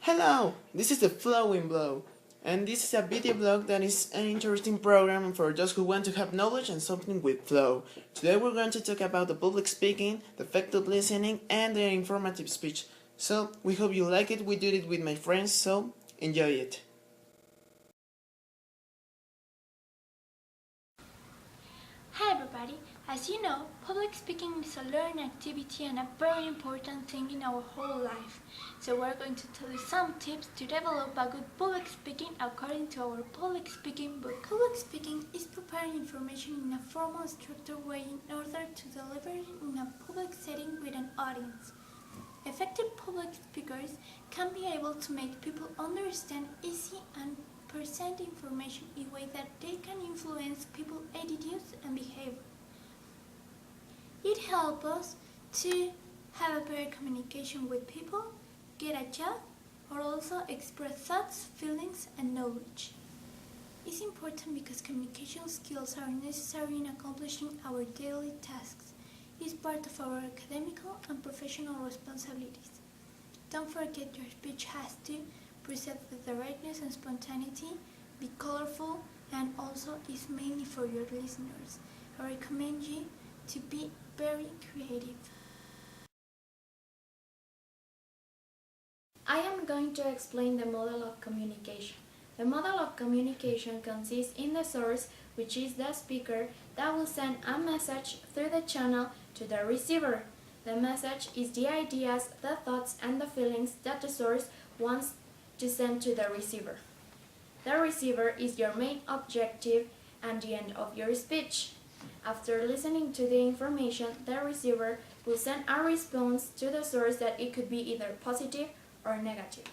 Hello, this is the Flowin Blog, and this is a video blog that is an interesting program for those who want to have knowledge and something with flow. Today we're going to talk about the public speaking, the effective listening, and the informative speech. So, we hope you like it. We did it with my friends, so enjoy it. Hi everybody! As you know, public speaking is a learning activity and a very important thing in our whole life. So we're going to tell you some tips to develop a good public speaking according to our public speaking book. Public speaking is preparing information in a formal, structured way in order to deliver it in a public setting with an audience. Effective public speakers can be able to make people understand easy and present information in a way that they can influence people's attitudes and behavior. It helps us to have a better communication with people, get a job, or also express thoughts, feelings, and knowledge. It's important because communication skills are necessary in accomplishing our daily tasks. It's part of our academical and professional responsibilities. Don't forget your speech has to present with directness and spontaneity, be colorful, and also is mainly for your listeners. I recommend you to be very creative. I am going to explain the model of communication. The model of communication consists in the source, which is the speaker, that will send a message through the channel to the receiver. The message is the ideas, the thoughts, and the feelings that the source wants to send to the receiver. The receiver is your main objective and the end of your speech. After listening to the information, the receiver will send a response to the source that it could be either positive or negative.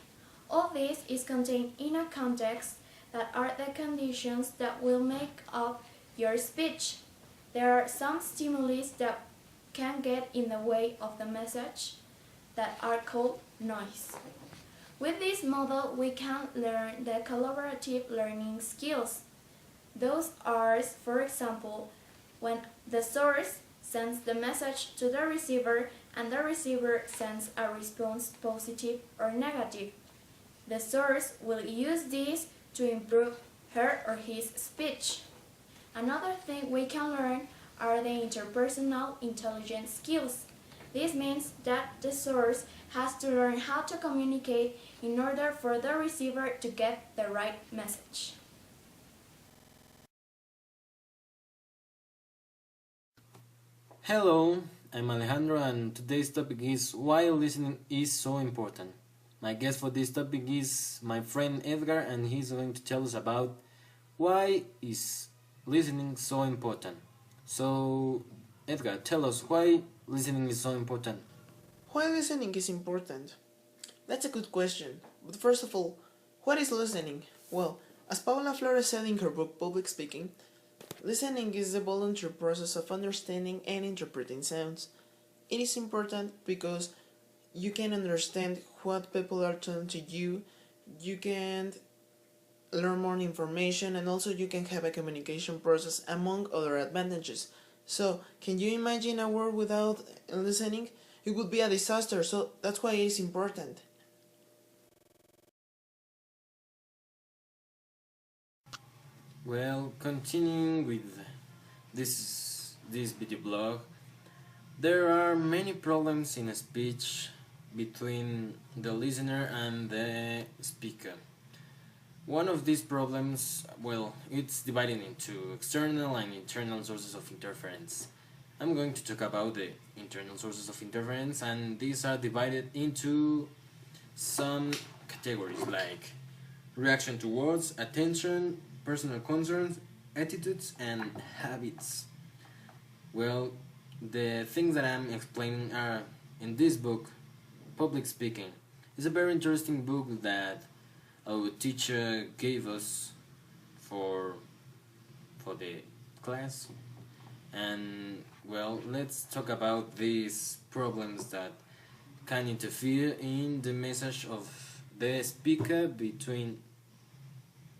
All this is contained in a context that are the conditions that will make up your speech. There are some stimuli that can get in the way of the message that are called noise. With this model, we can learn the collaborative learning skills. Those are, for example, when the source sends the message to the receiver and the receiver sends a response, positive or negative. The source will use this to improve her or his speech. Another thing we can learn are the interpersonal intelligence skills. This means that the source has to learn how to communicate in order for the receiver to get the right message. Hello, I'm Alejandro and today's topic is why listening is so important. My guest for this topic is my friend Edgar and he's going to tell us about why is listening so important. So, Edgar, tell us why listening is so important. Why listening is important? That's a good question. But first of all, what is listening? Well, as Paula Flores said in her book Public Speaking, listening is the voluntary process of understanding and interpreting sounds. It is important because you can understand what people are telling to you, you can learn more information, and also you can have a communication process among other advantages. So, can you imagine a world without listening? It would be a disaster, so that's why it is important. Well, continuing with this video blog, there are many problems in a speech between the listener and the speaker. One of these problems, well, it's divided into external and internal sources of interference. I'm going to talk about the internal sources of interference, and these are divided into some categories like reaction to words, attention, personal concerns, attitudes, and habits. Well, the things that I'm explaining are in this book, Public Speaking. It's a very interesting book that our teacher gave us for the class. And well, let's talk about these problems that can interfere in the message of the speaker between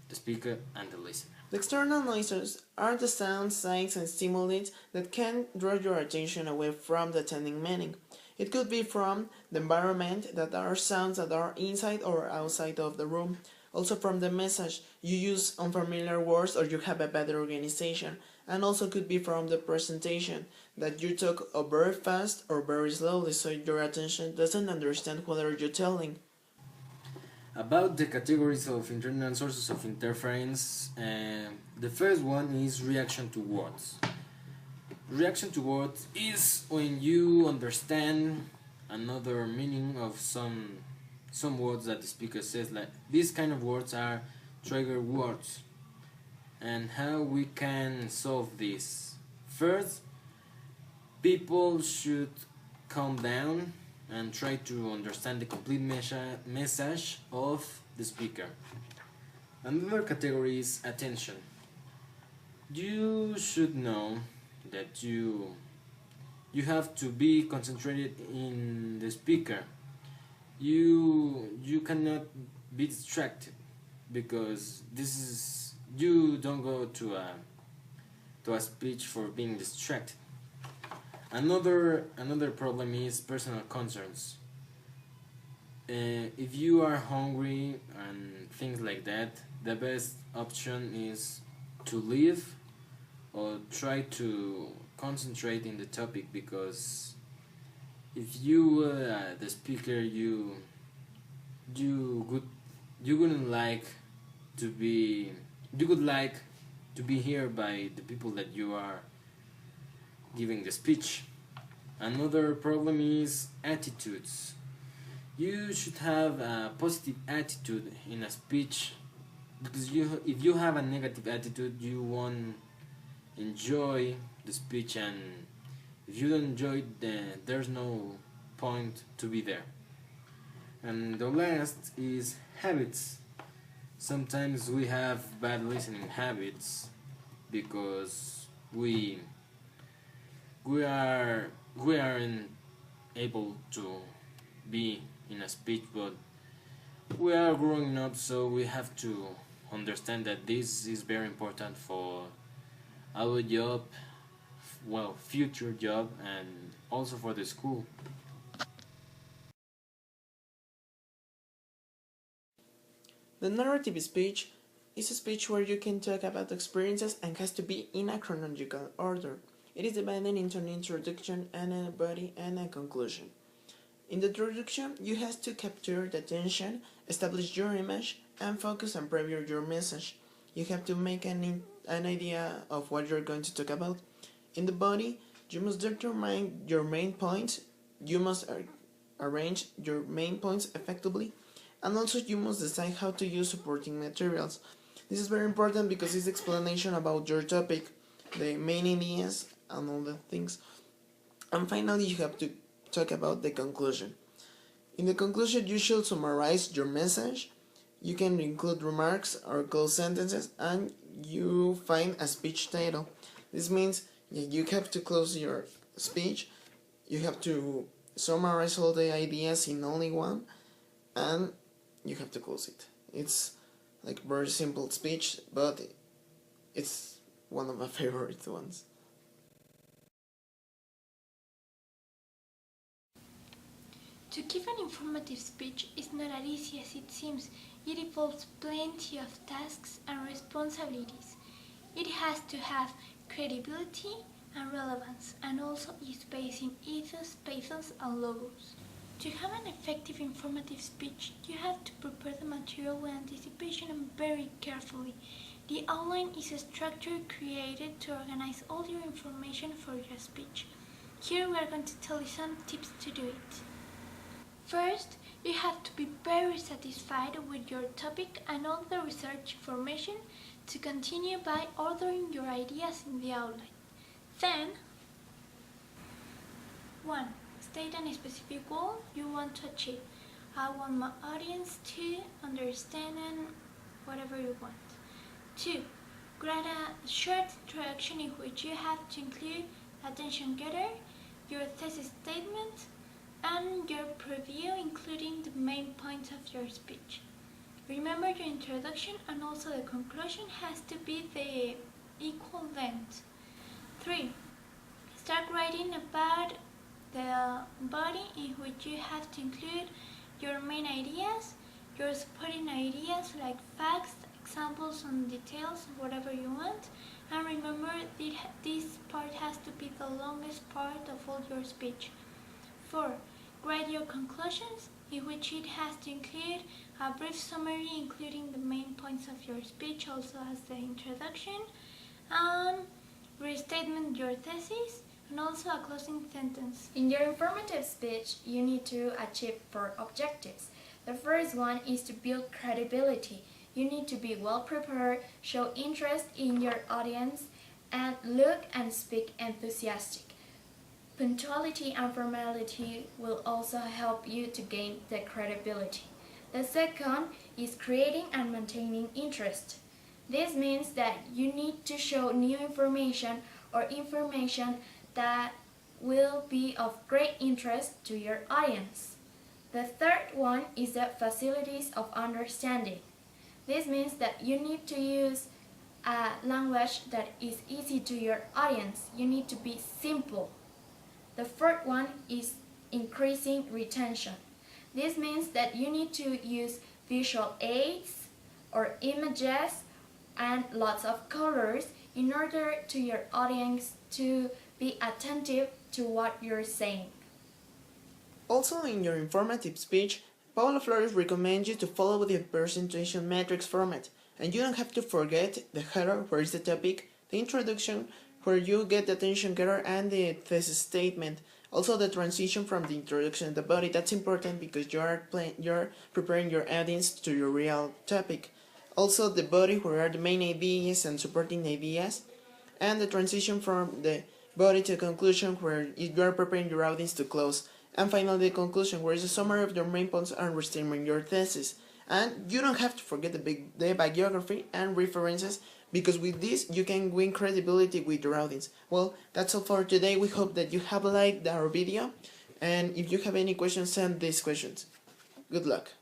the speaker and the listener. The external noises are the sounds, signs, and stimuli that can draw your attention away from the attending meaning. It could be from the environment, that are sounds that are inside or outside of the room. Also from the message, you use unfamiliar words or you have a better organization. And also could be from the presentation, that you talk very fast or very slowly so your attention doesn't understand what are you telling. About the categories of internal sources of interference, the first one is reaction to words. Reaction to words is when you understand another meaning of some words that the speaker says, like these kind of words are trigger words. And how we can solve this? First, people should calm down and try to understand the complete message of the speaker. Another category is attention. You should know that you have to be concentrated in the speaker. You cannot be distracted, because this is, you don't go to a speech for being distracted. Another problem is personal concerns. If you are hungry and things like that, the best option is to leave or try to concentrate in the topic, because if you the speaker, you wouldn't like to be, you would like to be here by the people that you are giving the speech. Another problem is attitudes. You should have a positive attitude in a speech, because if you have a negative attitude, you won't enjoy the speech, and if you don't enjoy it, then there's no point to be there. And the last is habits. Sometimes we have bad listening habits because we aren't able to be in a speech, but we are growing up, so we have to understand that this is very important for our job, well, future job, and also for the school. The narrative speech is a speech where you can talk about experiences and has to be in a chronological order. It is divided into an introduction and a body and a conclusion. In the introduction, you have to capture the attention, establish your image, and focus and preview your message. You have to make an idea of what you're going to talk about. In the body, you must determine your main points, you must arrange your main points effectively, and also you must decide how to use supporting materials. This is very important because it's explanation about your topic, the main ideas, and all the things. And finally, you have to talk about the conclusion. In the conclusion, you should summarize your message. You can include remarks or close sentences, and you find a speech title. This means you have to close your speech, you have to summarize all the ideas in only one, and you have to close it. It's like very simple speech, but it's one of my favorite ones. To give an informative speech is not as easy as it seems. It involves plenty of tasks and responsibilities. It has to have credibility and relevance, and also is based in ethos, pathos, and logos. To have an effective informative speech, you have to prepare the material with anticipation and very carefully. The outline is a structure created to organize all your information for your speech. Here we are going to tell you some tips to do it. First, you have to be very satisfied with your topic and all the research information to continue by ordering your ideas in the outline. Then, 1. State a specific goal you want to achieve. I want my audience to understand and whatever you want. 2. Write a short introduction in which you have to include attention getter, your thesis statement, and your preview, including the main points of your speech. Remember, your introduction and also the conclusion has to be the equal length. 3. Start writing about the body which you have to include your main ideas, your supporting ideas like facts, examples and details, whatever you want. And remember, this part has to be the longest part of all your speech. 4. Write your conclusions, in which it has to include a brief summary including the main points of your speech, also as the introduction, and restatement your thesis, and also a closing sentence. In your informative speech, you need to achieve 4 objectives. The first one is to build credibility. You need to be well prepared, show interest in your audience, and look and speak enthusiastic. Punctuality and formality will also help you to gain the credibility. The second is creating and maintaining interest. This means that you need to show new information or information that will be of great interest to your audience. The third one is the facilities of understanding. This means that you need to use a language that is easy to your audience. You need to be simple. The fourth one is increasing retention. This means that you need to use visual aids or images and lots of colors in order to your audience to be attentive to what you're saying. Also, in your informative speech, Paula Flores recommends you to follow the presentation matrix format, and you don't have to forget the header, where is the topic, the introduction, where you get the attention getter, and the thesis statement. Also, the transition from the introduction to the body. That's important because you're preparing your audience to your real topic. Also, the body, where are the main ideas and supporting ideas, and the transition from the body to conclusion, where you are preparing your audience to close. And finally, the conclusion, where is a summary of your main points and restatement your thesis. And you don't have to forget the biography and references, because with this you can win credibility with your audience. Well, that's all for today. We hope that you have liked our video, and if you have any questions, send these questions. Good luck.